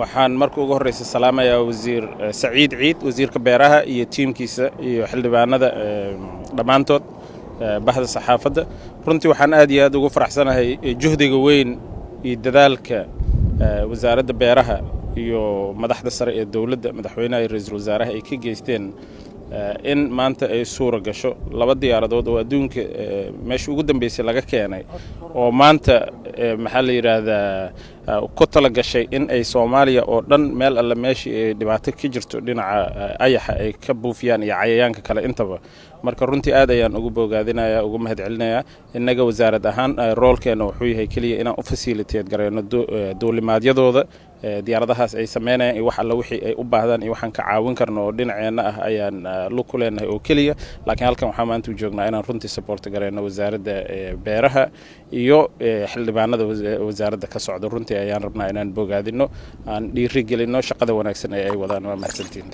waxaan markii ugu horreysay salaamayaa wasiir Saciid Ciid wasiirka beeraha iyo tiimkiisa iyo xildhibaanada dhammaantood bahda saxaafadda runtii waxaan aad iyo aad ugu faraxsanahay juhdiga weyn iyo dadaalka wasaaradda beeraha iyo madaxda sare ee dawladda madaxweynaha iyo ra'iisul wasaaraha ay ka geysteen in maanta ay suura gasho laba diyaaradood oo adduunka meesha ugu dambeysay laga keenay oo maanta maxaa la yiraahdaa ku tala gashay in ay Soomaaliya oo dhan meel alla meeshii ay dhibaato ka jirto dhinaca ayaxa ay ka buufiyaan iyo cayayaanka kale intaba marka runtii aad ayaan ugu bogaadinayaa ugu mahadcelinayaa inaga wasaarad ahaan roolkeena wuxuu yahay kaliya inaan u facilitate gareeno dawlimadyadooda diyaaradahaas ay sameynayaan iyo wax alla wixii ay u baahdaan iyo waxaan ka caawin karno oo dhinaceena ah ayaan lug ku leenahay oo kaliya laakiin halkan waxaan maanta u joognaa inaan runtii support gareeno wasaaradda beeraha iyo xildhibaanada wasaaradda ka socda runtii ayaan rabnaa inaan bogaadino aan dhiiri gelino shaqada wanaagsan ee ay wadaan waa mahadsantiin.